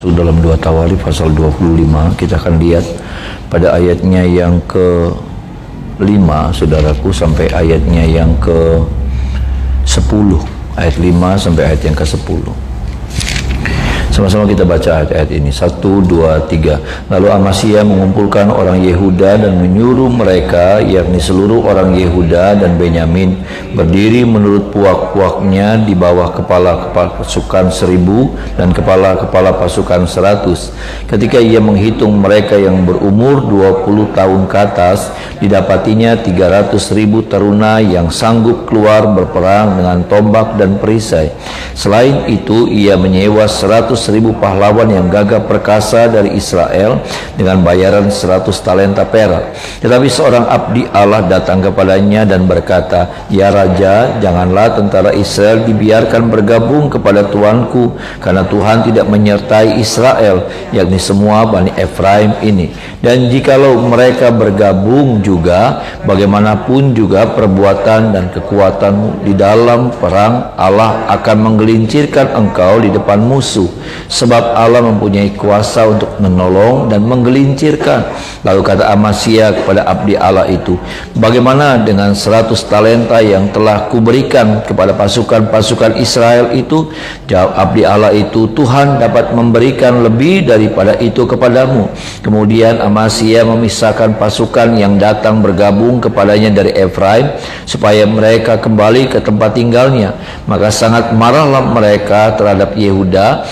Dalam 2 Tawarikh pasal 25 kita akan lihat pada ayatnya yang ke-5 saudaraku sampai ayatnya yang ke-10, ayat 5 sampai ayat yang ke-10. Sama-sama kita baca ayat ini. 1, 2, 3. Lalu Amasya mengumpulkan orang Yehuda dan menyuruh mereka, yakni seluruh orang Yehuda dan Benyamin, berdiri menurut puak-puaknya di bawah kepala-kepala pasukan 1000 dan kepala-kepala pasukan 100. Ketika ia menghitung mereka yang berumur 20 tahun ke atas, didapatinya 300.000 teruna yang sanggup keluar berperang dengan tombak dan perisai. Selain itu, ia menyewa 100.000 pahlawan yang gagah perkasa dari Israel dengan bayaran 100 talenta perak. Tetapi seorang abdi Allah datang kepadanya dan berkata, "Ya Raja, janganlah tentara Israel dibiarkan bergabung kepada tuanku, karena Tuhan tidak menyertai Israel, yakni semua Bani Efraim ini. Dan jikalau mereka bergabung juga, bagaimanapun juga perbuatan dan kekuatanmu di dalam perang, Allah akan menggelincirkan engkau di depan musuh, sebab Allah mempunyai kuasa untuk menolong dan menggelincirkan." Lalu kata Amasya kepada abdi Allah itu, "Bagaimana dengan 100 talenta yang telah kuberikan kepada pasukan-pasukan Israel itu?" Jawab abdi Allah itu, "Tuhan dapat memberikan lebih daripada itu kepadamu." Kemudian Amasya memisahkan pasukan yang datang bergabung kepadanya dari Efraim, supaya mereka kembali ke tempat tinggalnya. Maka sangat marahlah mereka terhadap Yehuda,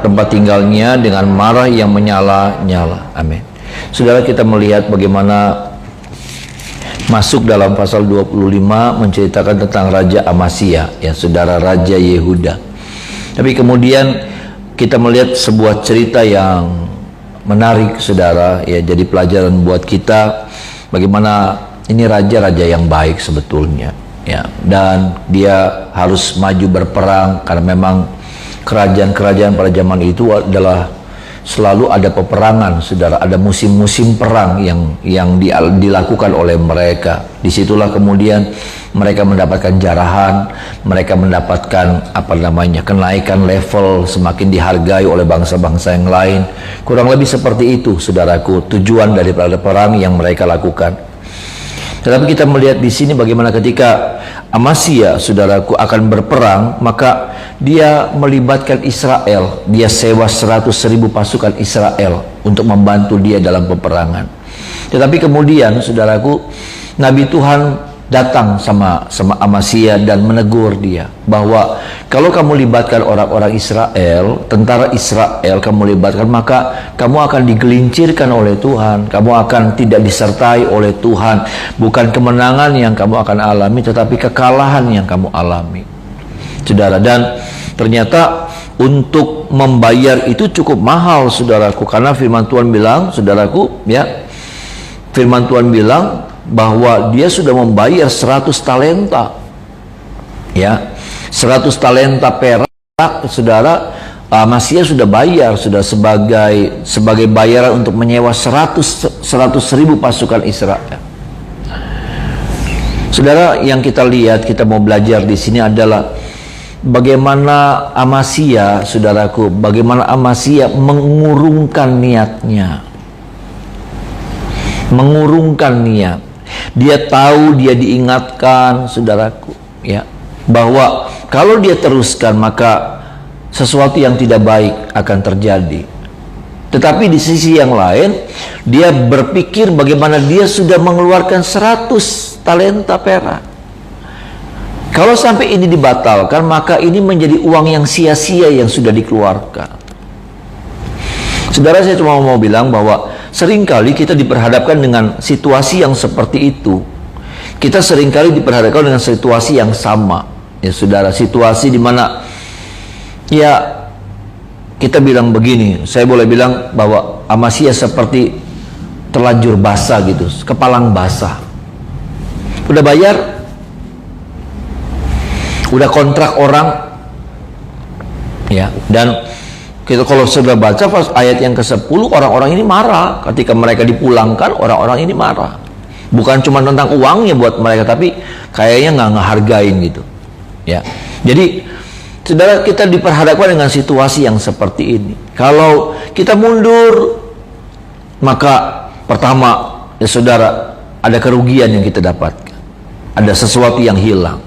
tempat tinggalnya, dengan marah yang menyala-nyala. Amin. Saudara, kita melihat bagaimana masuk dalam pasal 25 menceritakan tentang Raja Amasya, ya saudara, Raja Yehuda. Tapi kemudian kita melihat sebuah cerita yang menarik, saudara, ya, jadi pelajaran buat kita bagaimana ini raja-raja yang baik sebetulnya, ya, dan dia harus maju berperang karena memang kerajaan-kerajaan pada zaman itu adalah selalu ada peperangan, saudara, ada musim-musim perang yang dilakukan oleh mereka. Disitulah kemudian mereka mendapatkan jarahan, mereka mendapatkan kenaikan level, semakin dihargai oleh bangsa-bangsa yang lain. Kurang lebih seperti itu, saudaraku, tujuan daripada perang yang mereka lakukan. Tetapi kita melihat di sini bagaimana ketika Amasya, saudaraku, akan berperang, maka dia melibatkan Israel. Dia sewa 100.000 pasukan Israel untuk membantu dia dalam peperangan. Tetapi kemudian, saudaraku, Nabi Tuhan datang sama Amasya dan menegur dia bahwa kalau kamu libatkan orang-orang Israel, tentara Israel kamu libatkan, maka kamu akan digelincirkan oleh Tuhan, kamu akan tidak disertai oleh Tuhan. Bukan kemenangan yang kamu akan alami, tetapi kekalahan yang kamu alami, saudara. Dan ternyata untuk membayar itu cukup mahal, saudaraku, karena firman Tuhan bilang, saudaraku, ya, firman Tuhan bilang bahwa dia sudah membayar 100 talenta, ya, 100 talenta perak, saudara. Amasya sudah bayar, sudah sebagai bayaran untuk menyewa 100.000 pasukan Israel. Saudara, yang kita lihat, kita mau belajar di sini adalah bagaimana Amasya, saudaraku, bagaimana Amasya mengurungkan niatnya, mengurungkan niat. Dia tahu, dia diingatkan, saudaraku, ya, bahwa kalau dia teruskan maka sesuatu yang tidak baik akan terjadi. Tetapi di sisi yang lain, dia berpikir bagaimana dia sudah mengeluarkan 100 talenta perak. Kalau sampai ini dibatalkan, maka ini menjadi uang yang sia-sia yang sudah dikeluarkan. Saudara, saya cuma mau bilang bahwa seringkali kita diperhadapkan dengan situasi yang seperti itu. Kita seringkali diperhadapkan dengan situasi yang sama, ya saudara, situasi di mana, ya, kita bilang begini, saya boleh bilang bahwa Amasya seperti terlanjur basah gitu, kepalang basah. Udah bayar, udah kontrak orang, ya, dan kita kalau sudah baca pas ayat yang ke-10, orang-orang ini marah ketika mereka dipulangkan. Orang-orang ini marah, bukan cuma tentang uangnya buat mereka, tapi kayaknya nggak ngehargain gitu, ya. Jadi Saudara, kita diperhadapkan dengan situasi yang seperti ini. Kalau kita mundur, maka pertama, ya saudara, ada kerugian yang kita dapatkan. Ada sesuatu yang hilang.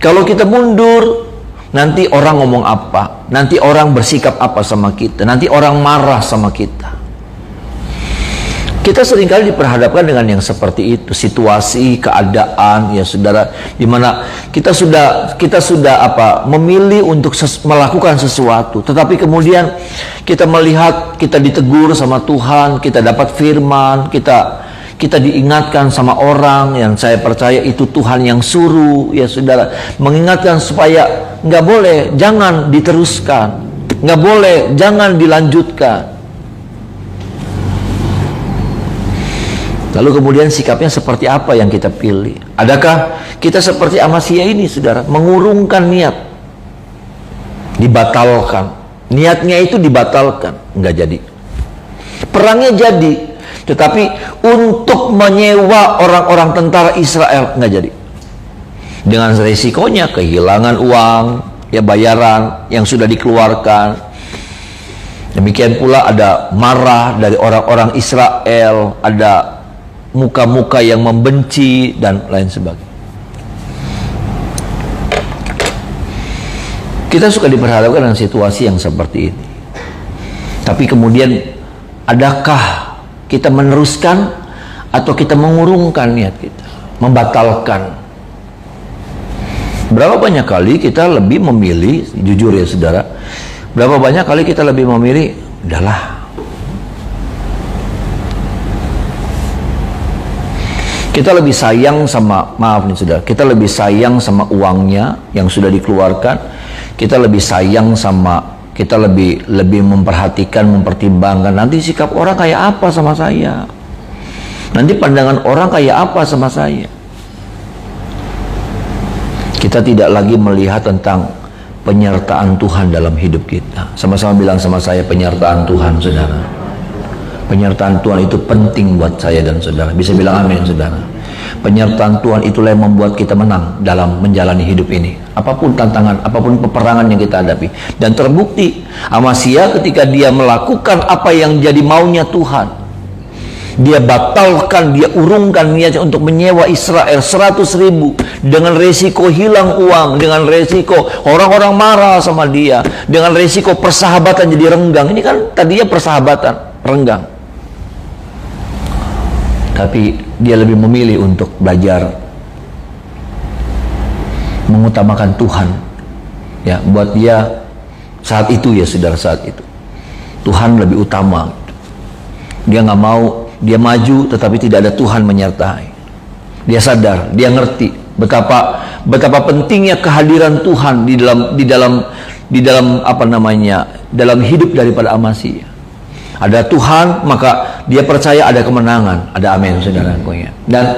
Kalau kita mundur, nanti orang ngomong apa, nanti orang bersikap apa sama kita, nanti orang marah sama kita. Kita seringkali diperhadapkan dengan yang seperti itu, situasi, keadaan, ya saudara, di mana kita sudah memilih untuk melakukan sesuatu, tetapi kemudian kita melihat kita ditegur sama Tuhan, kita dapat firman, kita diingatkan sama orang yang saya percaya itu Tuhan yang suruh, ya saudara, mengingatkan supaya nggak boleh, jangan diteruskan, nggak boleh, jangan dilanjutkan. Lalu kemudian sikapnya seperti apa yang kita pilih? Adakah kita seperti Amasya ini, saudara, mengurungkan niat, dibatalkan, niatnya itu dibatalkan, nggak jadi. Perangnya jadi, tetapi untuk menyewa orang-orang tentara Israel nggak jadi. Dengan resikonya kehilangan uang, ya bayaran yang sudah dikeluarkan. Demikian pula ada marah dari orang-orang Israel, ada muka-muka yang membenci dan lain sebagainya. Kita suka diperhadapkan dengan situasi yang seperti ini. Tapi kemudian adakah kita meneruskan atau kita mengurungkan niat kita, membatalkan? Berapa banyak kali kita lebih memilih, jujur ya saudara, berapa banyak kali kita lebih memilih, udahlah, kita lebih sayang sama, maaf nih saudara, kita lebih sayang sama uangnya yang sudah dikeluarkan, kita lebih sayang sama, kita lebih memperhatikan, mempertimbangkan nanti sikap orang kayak apa sama saya, nanti pandangan orang kayak apa sama saya. Kita tidak lagi melihat tentang penyertaan Tuhan dalam hidup kita. Sama-sama bilang sama saya, penyertaan Tuhan, saudara. Penyertaan Tuhan itu penting buat saya dan saudara. Bisa bilang amin, saudara. Penyertaan Tuhan itulah yang membuat kita menang dalam menjalani hidup ini. Apapun tantangan, apapun peperangan yang kita hadapi. Dan terbukti, Amasya ketika dia melakukan apa yang jadi maunya Tuhan, dia batalkan, dia urungkan niatnya untuk menyewa Israel 100.000 dengan resiko hilang uang, dengan resiko orang-orang marah sama dia, dengan resiko persahabatan jadi renggang. Ini kan tadinya persahabatan, renggang. Tapi dia lebih memilih untuk belajar mengutamakan Tuhan. Ya, buat dia saat itu ya saudara, saat itu Tuhan lebih utama. Dia nggak mau, dia maju tetapi tidak ada Tuhan menyertai. Dia sadar, dia ngerti betapa pentingnya kehadiran Tuhan di dalam apa namanya, dalam hidup daripada Amasya. Ada Tuhan, maka dia percaya ada kemenangan. Ada amin, saudara. Dan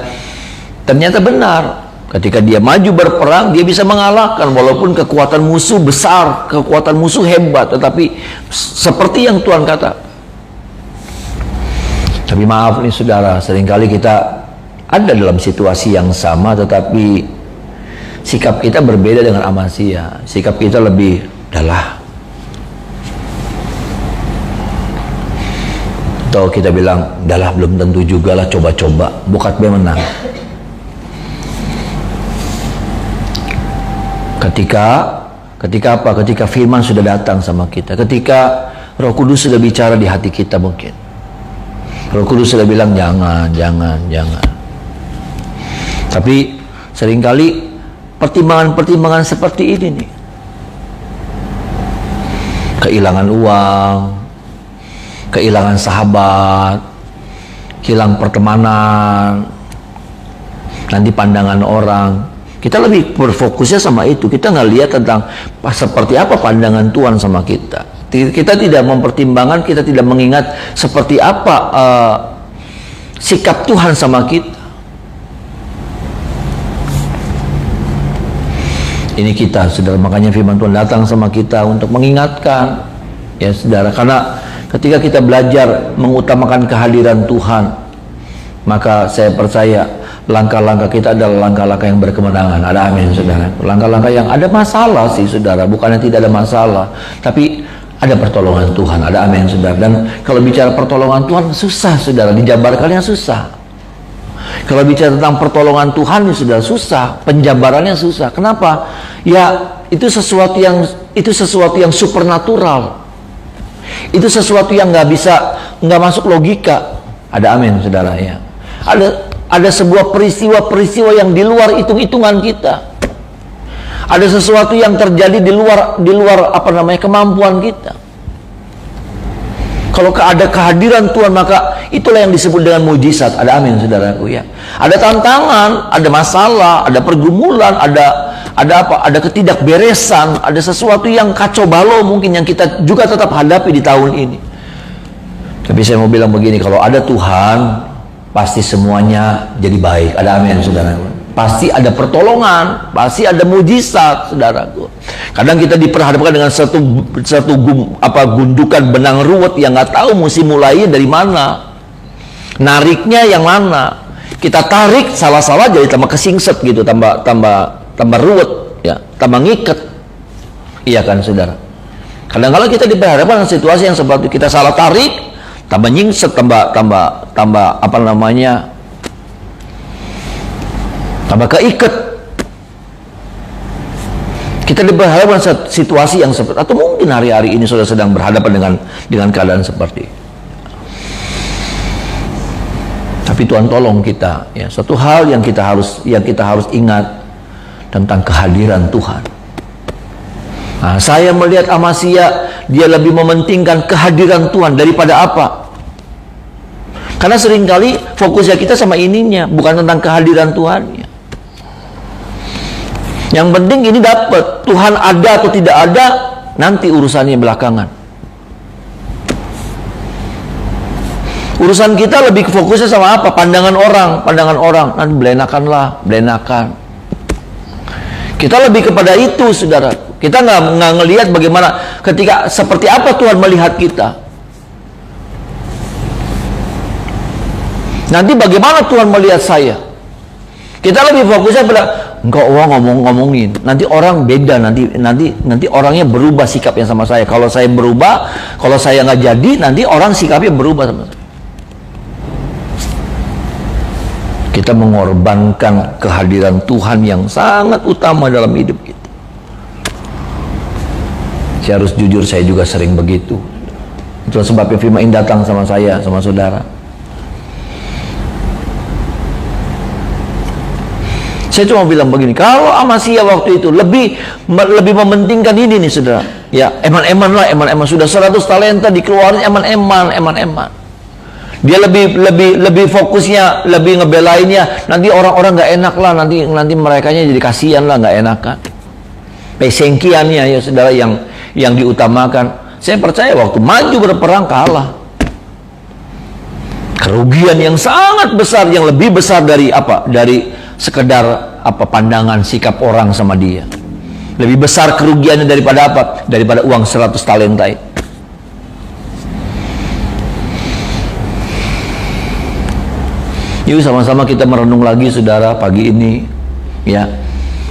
ternyata benar, ketika dia maju berperang, dia bisa mengalahkan walaupun kekuatan musuh besar, kekuatan musuh hebat, tetapi seperti yang Tuhan kata. Tapi maaf nih saudara, seringkali kita ada dalam situasi yang sama, tetapi sikap kita berbeda dengan Amasya. Sikap kita lebih, udahlah. Atau kita bilang, udahlah belum tentu juga lah, coba-coba, bukat be menang. Ketika apa? Ketika firman sudah datang sama kita, ketika Roh Kudus sudah bicara di hati kita mungkin. Roh Kudus sudah bilang jangan. Tapi seringkali pertimbangan-pertimbangan seperti ini nih. Kehilangan uang, kehilangan sahabat, hilang pertemanan, nanti pandangan orang. Kita lebih berfokusnya sama itu. Kita nggak lihat tentang seperti apa pandangan Tuhan sama kita. Kita tidak mempertimbangkan, kita tidak mengingat seperti apa sikap Tuhan sama kita. Ini kita, saudara, makanya firman Tuhan datang sama kita untuk mengingatkan, ya saudara, karena ketika kita belajar mengutamakan kehadiran Tuhan, maka saya percaya langkah-langkah kita adalah langkah-langkah yang berkemenangan. Ada amin, saudara. Langkah-langkah yang ada masalah sih, saudara. Bukannya tidak ada masalah, tapi ada pertolongan Tuhan. Ada amin, saudara. Dan kalau bicara pertolongan Tuhan susah, saudara. Dijabarkannya susah. Kalau bicara tentang pertolongan Tuhan, ya sudah susah. Penjabarannya susah. Kenapa? Ya, itu sesuatu yang supernatural. Itu sesuatu yang nggak masuk logika. Ada amin, saudara, ya. Ada sebuah peristiwa yang di luar hitung-hitungan kita. Ada sesuatu yang terjadi di luar kemampuan kita. Kalau ada kehadiran Tuhan, maka itulah yang disebut dengan mujizat. Ada amin, saudaraku, ya. Ada tantangan, ada masalah, ada pergumulan, ada ketidakberesan, ada sesuatu yang kacau balau mungkin yang kita juga tetap hadapi di tahun ini. Tapi saya mau bilang begini, kalau ada Tuhan, pasti semuanya jadi baik. Ada amin, saudaraku. Pasti ada pertolongan, pasti ada mujizat, saudaraku. Kadang kita diperhadapkan dengan satu gundukan benang ruwet yang nggak tahu mesti mulai dari mana, nariknya yang mana. Kita tarik salah-salah jadi tambah kesingset gitu, tambah ruwet, ya, tambah ngiket. Iya kan, saudara? Kadang-kadang kita diperhadapkan dengan situasi yang seperti kita salah tarik, tambah nyingset, tambah keikat. Kita diperhadapkan situasi yang seperti, atau mungkin hari-hari ini sudah sedang berhadapan dengan keadaan seperti. Tapi Tuhan tolong kita, ya. Satu hal yang kita harus ingat tentang kehadiran Tuhan. Nah, saya melihat Amasya, dia lebih mementingkan kehadiran Tuhan daripada apa? Karena seringkali fokusnya kita sama ininya, bukan tentang kehadiran Tuhannya. Yang penting ini dapat, Tuhan ada atau tidak ada, nanti urusannya belakangan. Urusan kita lebih fokusnya sama apa? Pandangan orang, nanti belenakan. Kita lebih kepada itu, saudara. Kita nggak ngelihat bagaimana, ketika seperti apa Tuhan melihat kita. Nanti bagaimana Tuhan melihat saya? Kita lebih fokusnya pada enggak, ngomongin. Nanti orang beda, nanti orangnya berubah sikapnya sama saya. Kalau saya berubah, kalau saya nggak jadi, nanti orang sikapnya berubah sama saya. Kita mengorbankan kehadiran Tuhan yang sangat utama dalam hidup kita. Saya harus jujur, saya juga sering begitu. Itulah sebabnya firman datang sama saya, sama saudara. Saya cuma bilang begini, kalau Amasya waktu itu lebih mementingkan ini nih, saudara. Ya, eman-eman sudah 100 talenta dikeluarin, eman-eman. Dia lebih fokusnya, lebih ngebelainnya. Nanti orang-orang nggak enak lah, nanti merekanya jadi kasihan lah, nggak enakan. Pesengkiannya, ya saudara, yang diutamakan. Saya percaya waktu maju berperang kalah. Kerugian yang sangat besar, yang lebih besar dari apa? Dari sekedar pandangan sikap orang sama dia. Lebih besar kerugiannya daripada apa? Daripada uang 100 talenta itu. Yuk sama-sama kita merenung lagi, saudara, pagi ini, ya.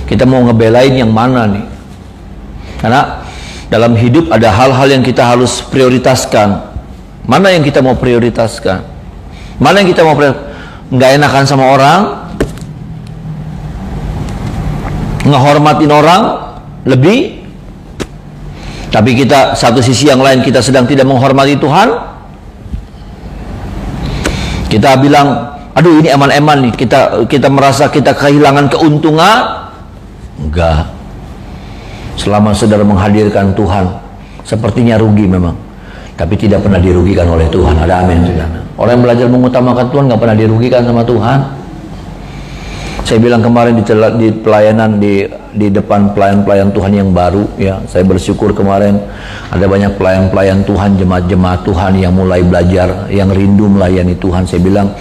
Kita mau ngebelain yang mana nih? Karena dalam hidup ada hal-hal yang kita harus prioritaskan. Mana yang kita mau prioritaskan? Mana yang kita mau nggak enakan sama orang, ngehormatin orang lebih, tapi kita satu sisi yang lain kita sedang tidak menghormati Tuhan. Kita bilang, aduh ini eman-eman nih, kita merasa kita kehilangan keuntungan. Enggak. Selama saudara menghadirkan Tuhan, sepertinya rugi memang, tapi tidak pernah dirugikan oleh Tuhan. Ada amin, saudara. Orang yang belajar mengutamakan Tuhan nggak pernah dirugikan sama Tuhan. Saya bilang kemarin di pelayanan di depan pelayan-pelayan Tuhan yang baru, ya, saya bersyukur kemarin ada banyak pelayan-pelayan Tuhan, jemaat-jemaat Tuhan yang mulai belajar, yang rindu melayani Tuhan. Saya bilang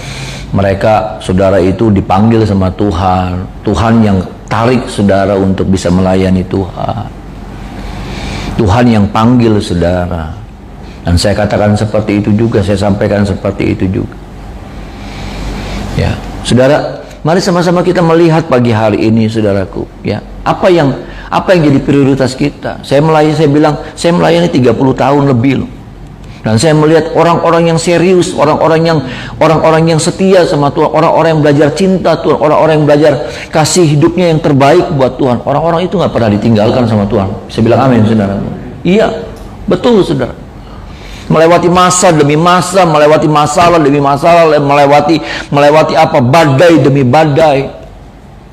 mereka, saudara, itu dipanggil sama Tuhan. Tuhan yang tarik saudara untuk bisa melayani Tuhan. Tuhan yang panggil saudara. Dan saya katakan seperti itu juga, saya sampaikan seperti itu juga. Ya, saudara, Mari sama-sama kita melihat pagi hari ini, saudaraku, ya. Apa yang jadi prioritas kita? Saya melayani 30 tahun lebih loh. Dan saya melihat orang-orang yang serius, orang-orang yang setia sama Tuhan, orang-orang yang belajar cinta Tuhan, orang-orang yang belajar kasih hidupnya yang terbaik buat Tuhan. Orang-orang itu nggak pernah ditinggalkan sama Tuhan. Saya bilang amin, saudara. Iya, betul, saudara. Melewati masa demi masa, melewati masalah demi masalah, melewati apa, badai demi badai.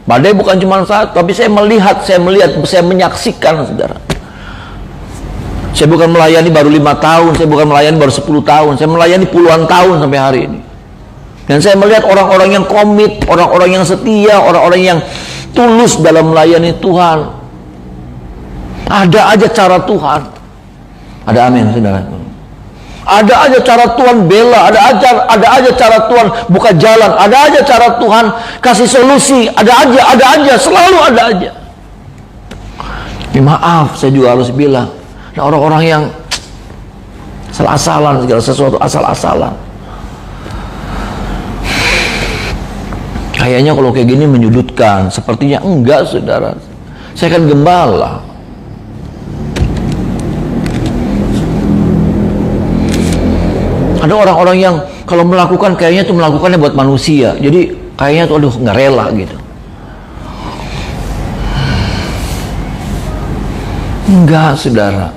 Badai bukan cuma satu, tapi saya melihat, saya menyaksikan, saudara. Saya bukan melayani baru 5 tahun, saya bukan melayani baru 10 tahun, saya melayani puluhan tahun sampai hari ini. Dan saya melihat orang-orang yang komit, orang-orang yang setia, orang-orang yang tulus dalam melayani Tuhan. Ada aja cara Tuhan. Ada amin, saudara. Ada aja cara Tuhan bela, ada aja cara Tuhan buka jalan, ada aja cara Tuhan kasih solusi, ada aja, selalu ada aja. Tapi maaf, saya juga harus bilang, ada orang-orang yang asal-asalan, segala sesuatu asal-asalan. Kayaknya kalau kayak gini menyudutkan, sepertinya enggak, saudara. Saya kan gembala. Ada orang-orang yang kalau melakukan kayaknya tuh melakukannya buat manusia. Jadi kayaknya tuh aduh nggak rela gitu. Enggak, saudara.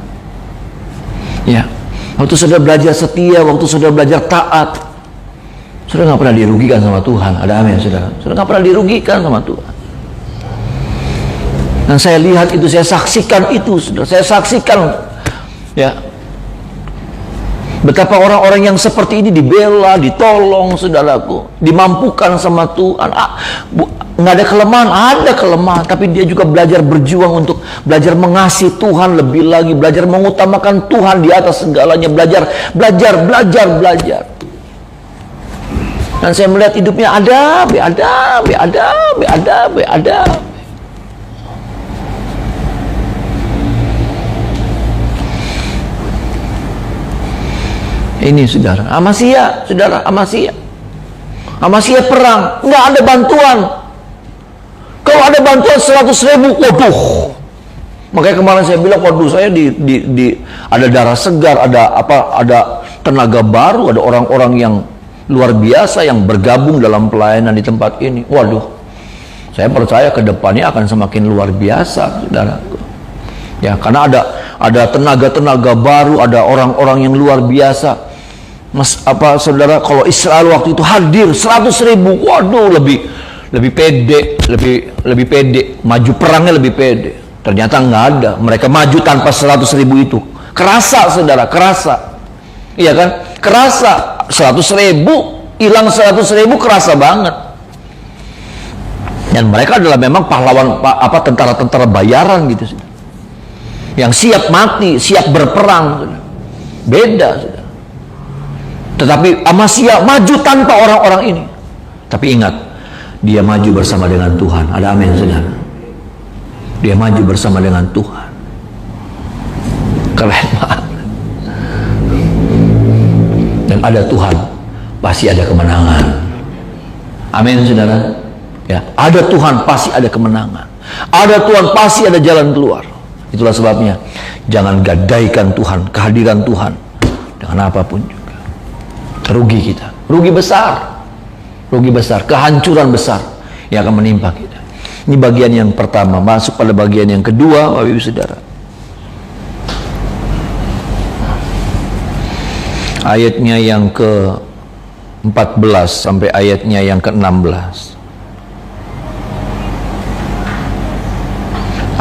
Ya, waktu saudara belajar setia, waktu saudara belajar taat, saudara nggak pernah dirugikan sama Tuhan. Ada amin, saudara. Saudara nggak pernah dirugikan sama Tuhan. Dan saya lihat itu, saya saksikan itu, saudara. Saya saksikan, ya. Betapa orang-orang yang seperti ini dibela, ditolong, saudaraku, dimampukan sama Tuhan. Nggak ada kelemahan, tapi dia juga belajar berjuang untuk belajar mengasihi Tuhan lebih lagi, belajar mengutamakan Tuhan di atas segalanya, belajar. Dan saya melihat hidupnya ada. Ini saudara, Amasya perang, nggak ada bantuan. Kalau ada bantuan 100.000, waduh. Makanya kemarin saya bilang, waduh, saya ada darah segar, ada tenaga baru, ada orang-orang yang luar biasa yang bergabung dalam pelayanan di tempat ini. Waduh, saya percaya ke depannya akan semakin luar biasa, saudara. Ya, karena ada tenaga-tenaga baru, ada orang-orang yang luar biasa. Saudara, kalau Israel waktu itu hadir 100.000, waduh, lebih pede, maju perangnya lebih pede. Ternyata nggak ada, mereka maju tanpa 100.000 itu. Kerasa, saudara, kerasa. Iya kan? Kerasa. 100.000, hilang 100.000, kerasa banget. Dan mereka adalah memang pahlawan, tentara-tentara bayaran gitu, saudara. Yang siap mati, siap berperang, saudara. Beda, saudara. Tetapi Amasya maju tanpa orang-orang ini. Tapi ingat, dia maju bersama dengan Tuhan. Ada amin, saudara. Dia maju bersama dengan Tuhan. Keren banget. Dan ada Tuhan, pasti ada kemenangan. Amin, saudara. Ya, ada Tuhan, pasti ada kemenangan. Ada Tuhan, pasti ada jalan keluar. Itulah sebabnya jangan gadaikan Tuhan, kehadiran Tuhan dengan apapun juga. Rugi kita, rugi besar, kehancuran besar yang akan menimpa kita. Ini bagian yang pertama. Masuk pada bagian yang kedua, Bapak Ibu Saudara. Ayatnya yang ke-14 sampai ayatnya yang ke-16.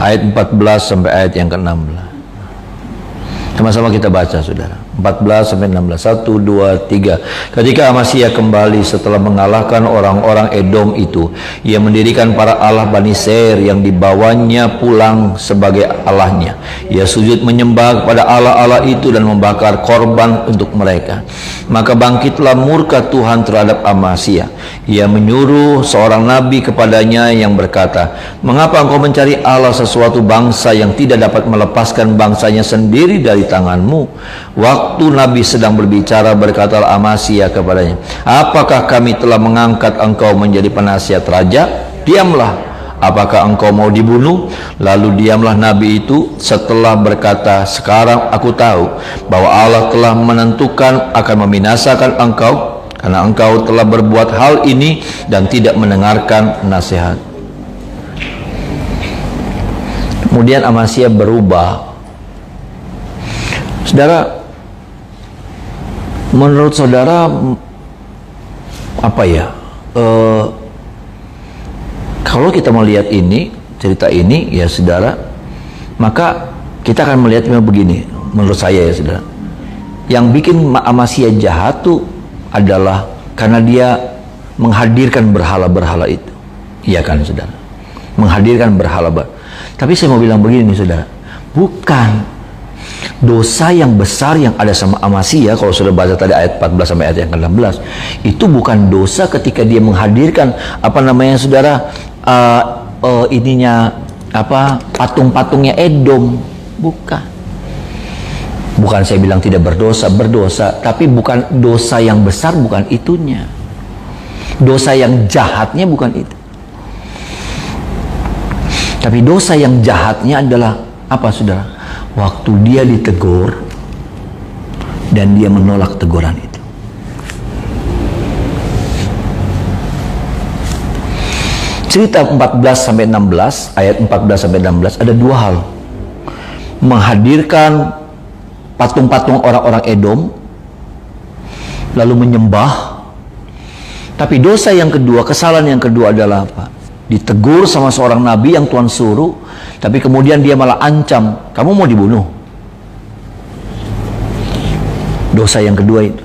Ayat 14 sampai ayat yang ke-16. Sama-sama kita baca, saudara. 14 sampai 16. 1, 2, 3. Ketika Amasya kembali setelah mengalahkan orang-orang Edom itu, ia mendirikan para Allah Bani Seir yang dibawanya pulang sebagai Allahnya. Ia sujud menyembah kepada Allah-Allah itu dan membakar korban untuk mereka. Maka bangkitlah murka Tuhan terhadap Amasya. Ia menyuruh seorang nabi kepadanya yang berkata, "Mengapa engkau mencari Allah sesuatu bangsa yang tidak dapat melepaskan bangsanya sendiri dari tanganmu? Waktu waktu Nabi sedang berbicara, berkatalah Amasya kepadanya, apakah kami telah mengangkat engkau menjadi penasihat raja? Diamlah. Apakah engkau mau dibunuh? Lalu diamlah Nabi itu setelah berkata, sekarang aku tahu bahwa Allah telah menentukan akan membinasakan engkau karena engkau telah berbuat hal ini dan tidak mendengarkan nasihat. Kemudian Amasya berubah. Saudara, menurut saudara apa ya? Kalau kita melihat ini, cerita ini ya saudara, maka kita akan melihatnya begini, menurut saya ya saudara. Yang bikin Amasya jahat tuh adalah karena dia menghadirkan berhala-berhala itu. Iya kan saudara? Menghadirkan berhala-berhala. Tapi saya mau bilang begini saudara, bukan dosa yang besar yang ada sama Amasya. Kalau sudah baca tadi ayat 14 sampai ayat yang ke-16, itu bukan dosa ketika dia menghadirkan apa namanya saudara, patung-patungnya Edom. Bukan saya bilang tidak berdosa, tapi bukan dosa yang besar, bukan itunya. Dosa yang jahatnya bukan itu. Tapi dosa yang jahatnya adalah apa saudara? Waktu dia ditegur dan dia menolak teguran itu. Cerita 14 sampai 16, ayat 14 sampai 16 ada dua hal. Menghadirkan patung-patung orang-orang Edom lalu menyembah. Tapi dosa yang kedua, kesalahan yang kedua adalah apa? Ditegur sama seorang nabi yang Tuhan suruh, tapi kemudian dia malah ancam, kamu mau dibunuh. Dosa yang kedua itu.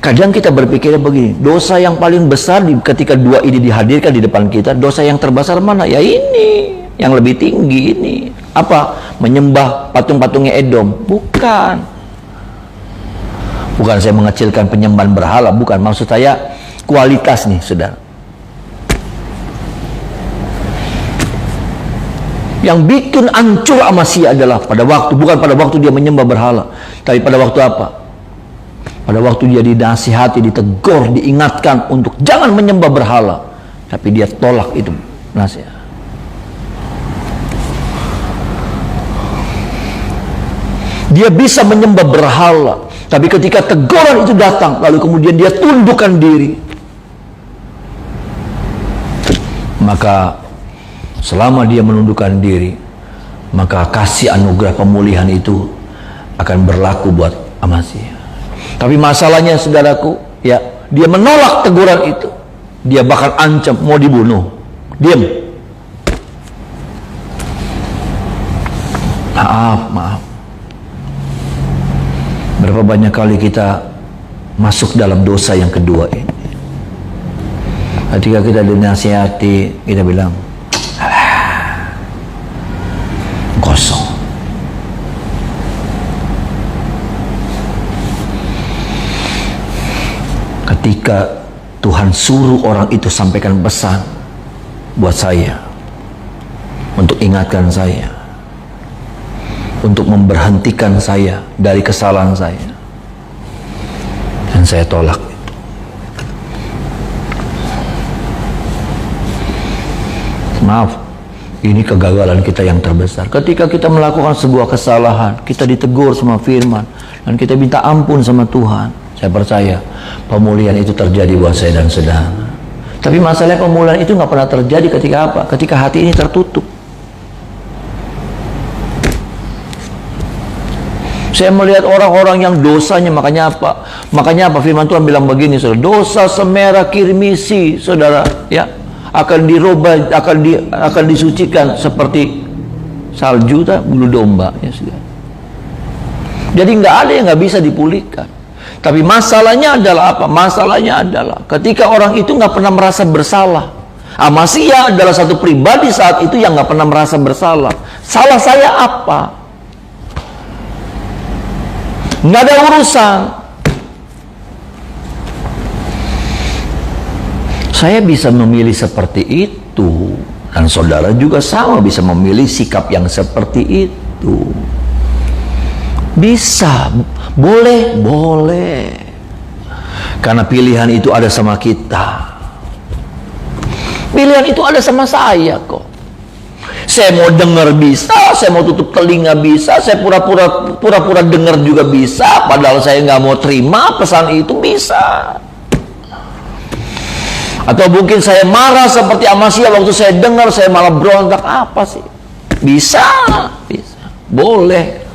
Kadang kita berpikirnya begini, dosa yang paling besar ketika dua ini dihadirkan di depan kita, dosa yang terbesar mana? Ya ini, yang lebih tinggi ini. Apa? Menyembah patung-patungnya Edom. Bukan saya mengecilkan penyembahan berhala, bukan. Maksud saya kualitas nih, saudara. Yang bikin hancur Amasya adalah bukan pada waktu dia menyembah berhala, tapi pada waktu apa? Pada waktu dia dinasihati, ditegur, diingatkan untuk jangan menyembah berhala, tapi dia tolak itu nasihat. Dia bisa menyembah berhala, tapi ketika teguran itu datang, lalu kemudian dia tundukkan diri, maka selama dia menundukkan diri, maka kasih anugerah pemulihan itu akan berlaku buat Amasya. Tapi masalahnya saudaraku, ya, dia menolak teguran itu. Dia bahkan ancam mau dibunuh. Diam. Maaf. Berapa banyak kali kita masuk dalam dosa yang kedua ini. Ketika kita dinasihati, kita bilang, kosong. Ketika Tuhan suruh orang itu sampaikan pesan buat saya, untuk ingatkan saya, untuk memberhentikan saya dari kesalahan saya, dan saya tolak itu. Maaf, ini kegagalan kita yang terbesar. Ketika kita melakukan sebuah kesalahan, kita ditegur sama firman, dan kita minta ampun sama Tuhan. Saya percaya pemulihan itu terjadi buat saya dan saudara. Tapi masalahnya pemulihan itu nggak pernah terjadi ketika apa? Ketika hati ini tertutup. Saya melihat orang-orang yang dosanya, makanya apa? Makanya apa? Firman Tuhan bilang begini, saudara, dosa semerah kirmisi, saudara, ya, akan dirubah, akan disucikan seperti salju bulu domba, ya sudah. Jadi nggak ada yang nggak bisa dipulihkan. Tapi masalahnya adalah apa? Masalahnya adalah ketika orang itu nggak pernah merasa bersalah. Amasya adalah satu pribadi saat itu yang nggak pernah merasa bersalah. Salah saya apa? Nggak ada urusan. Saya bisa memilih seperti itu, dan saudara juga sama bisa memilih sikap yang seperti itu. Bisa, boleh, boleh. Karena pilihan itu ada sama kita. Pilihan itu ada sama saya kok. Saya mau dengar bisa, saya mau tutup telinga bisa, saya pura-pura dengar juga bisa, padahal saya nggak mau terima pesan itu, bisa. Atau mungkin saya marah seperti Amasya waktu saya dengar, saya malah berontak, apa sih? Bisa, bisa, boleh.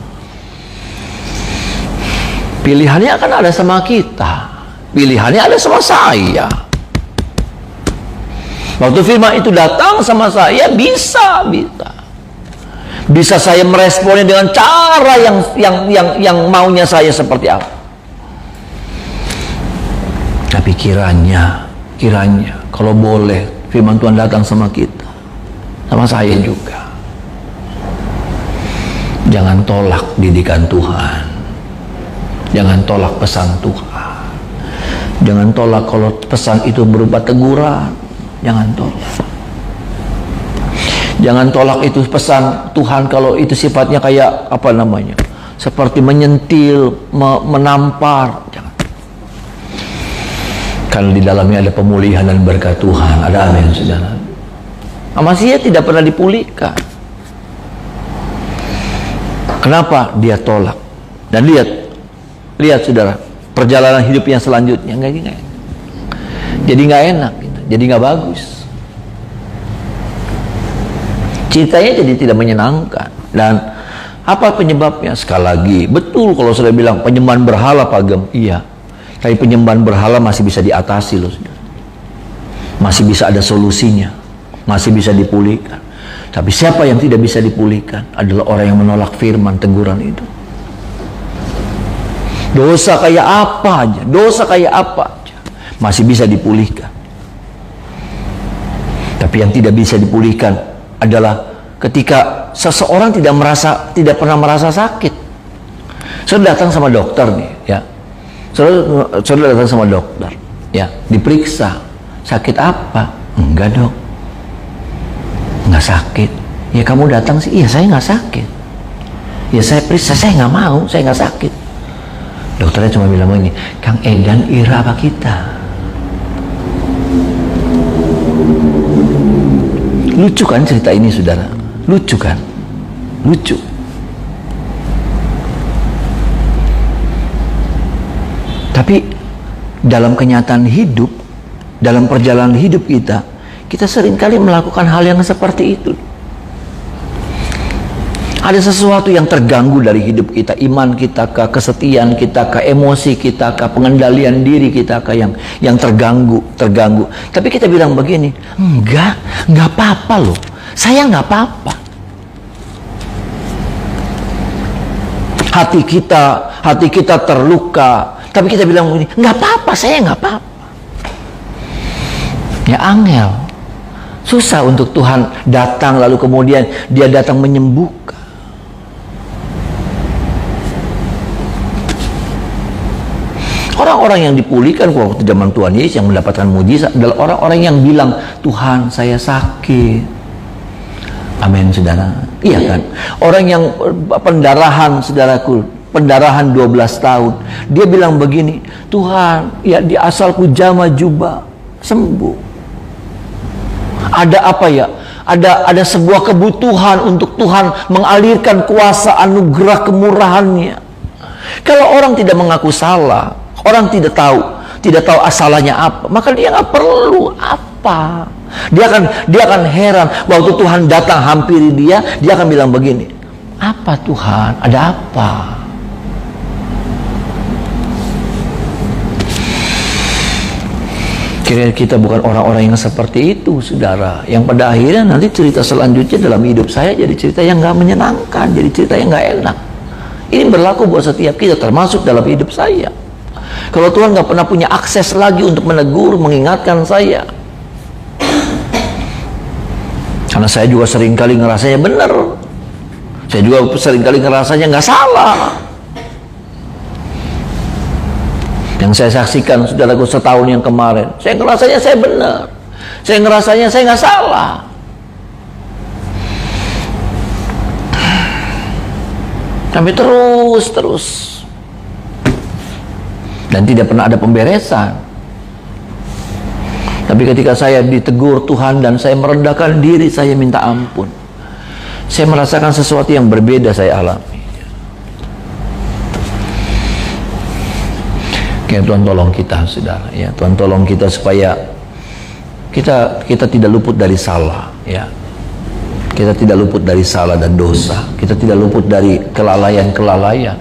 Pilihannya akan ada sama kita, pilihannya ada sama saya. Waktu firman itu datang sama saya, bisa. Bisa saya meresponnya dengan cara yang maunya saya seperti apa. Tapi kiranya kalau boleh firman Tuhan datang sama kita, sama saya juga, jangan tolak didikan Tuhan, jangan tolak pesan Tuhan, jangan tolak kalau pesan itu berupa teguran. Jangan tolak. Jangan tolak itu pesan Tuhan kalau itu sifatnya kayak apa namanya? Seperti menyentil, menampar. Jangan. Karena di dalamnya ada pemulihan dan berkat Tuhan. Ada amin, saudara. Amasya tidak pernah dipulihkan. Kenapa? Dia tolak. Dan lihat saudara, perjalanan hidup yang selanjutnya jadi nggak enak. Jadi nggak bagus, ceritanya jadi tidak menyenangkan. Dan apa penyebabnya? Sekali lagi, betul kalau sudah bilang penyembahan berhala pagem, iya, tapi penyembahan berhala masih bisa diatasi loh, masih bisa ada solusinya, masih bisa dipulihkan. Tapi siapa yang tidak bisa dipulihkan adalah orang yang menolak firman teguran itu. Dosa kayak apa aja masih bisa dipulihkan. Tapi yang tidak bisa dipulihkan adalah ketika seseorang tidak pernah merasa sakit. Saudara datang sama dokter nih, ya. Saudara datang sama dokter, ya, diperiksa. Sakit apa? Enggak, Dok. Enggak sakit. Ya kamu datang sih, iya saya enggak sakit. Ya saya periksa, saya enggak mau, saya enggak sakit. Dokternya cuma bilang begini, Kang Edan ira apa kita? Lucu kan cerita ini, saudara? Lucu kan? Lucu. Tapi dalam kenyataan hidup, dalam perjalanan hidup kita seringkali melakukan hal yang seperti itu. Ada sesuatu yang terganggu dari hidup kita, iman kita kah, kesetiaan kita kah, emosi kita kah, pengendalian diri kita kah yang terganggu. Tapi kita bilang begini, enggak apa-apa loh, saya enggak apa-apa. Hati kita terluka, tapi kita bilang begini, enggak apa-apa, saya enggak apa-apa. Ya angel, susah untuk Tuhan datang lalu kemudian dia datang menyembuhkan. Orang-orang yang dipulihkan waktu zaman Tuhan Yesus yang mendapatkan mujizat adalah orang-orang yang bilang, Tuhan saya sakit. Amin, saudara. Iya kan? Orang yang pendarahan, saudaraku, pendarahan 12 tahun, dia bilang begini, Tuhan, ya di asalku jama jubah, sembuh. Ada apa ya? Ada sebuah kebutuhan untuk Tuhan mengalirkan kuasa anugerah kemurahannya. Kalau orang tidak mengaku salah, orang tidak tahu asalnya apa, maka dia nggak perlu apa. Dia akan heran waktu Tuhan datang hampiri dia akan bilang begini, apa Tuhan, ada apa? Kira-kira kita bukan orang-orang yang seperti itu, saudara. Yang pada akhirnya nanti cerita selanjutnya dalam hidup saya jadi cerita yang nggak menyenangkan, jadi cerita yang nggak enak. Ini berlaku buat setiap kita, termasuk dalam hidup saya. Kalau Tuhan nggak pernah punya akses lagi untuk menegur, mengingatkan saya, karena saya juga seringkali ngerasanya benar, saya juga seringkali ngerasanya nggak salah. Yang saya saksikan, saudaraku, setahun yang kemarin, saya ngerasanya saya benar, saya ngerasanya saya nggak salah. Sampai terus. Dan tidak pernah ada pemberesan. Tapi ketika saya ditegur Tuhan dan saya merendahkan diri, saya minta ampun, saya merasakan sesuatu yang berbeda saya alami. Ya, Tuhan tolong kita, saudara. Ya, Tuhan tolong kita supaya kita tidak luput dari salah. Ya, kita tidak luput dari salah dan dosa. Kita tidak luput dari kelalaian.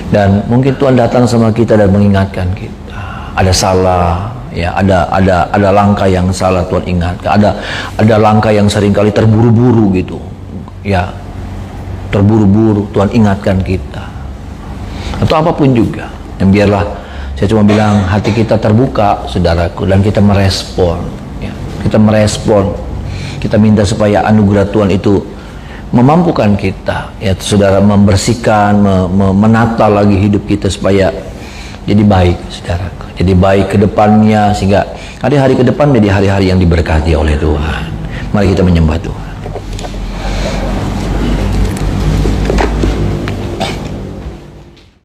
Dan mungkin Tuhan datang sama kita dan mengingatkan kita ada salah. Ya, ada langkah yang salah Tuhan ingatkan. Ada langkah yang seringkali terburu-buru gitu. Ya, terburu-buru Tuhan ingatkan kita. Atau apapun juga. Yang biarlah saya cuma bilang hati kita terbuka, saudaraku, dan kita merespon. Ya, kita merespon. Kita minta supaya anugerah Tuhan itu memampukan kita, ya saudara, membersihkan, menata lagi hidup kita supaya jadi baik, saudaraku. Jadi baik ke depannya, sehingga hari-hari ke depan menjadi hari-hari yang diberkati oleh Tuhan. Mari kita menyembah Tuhan.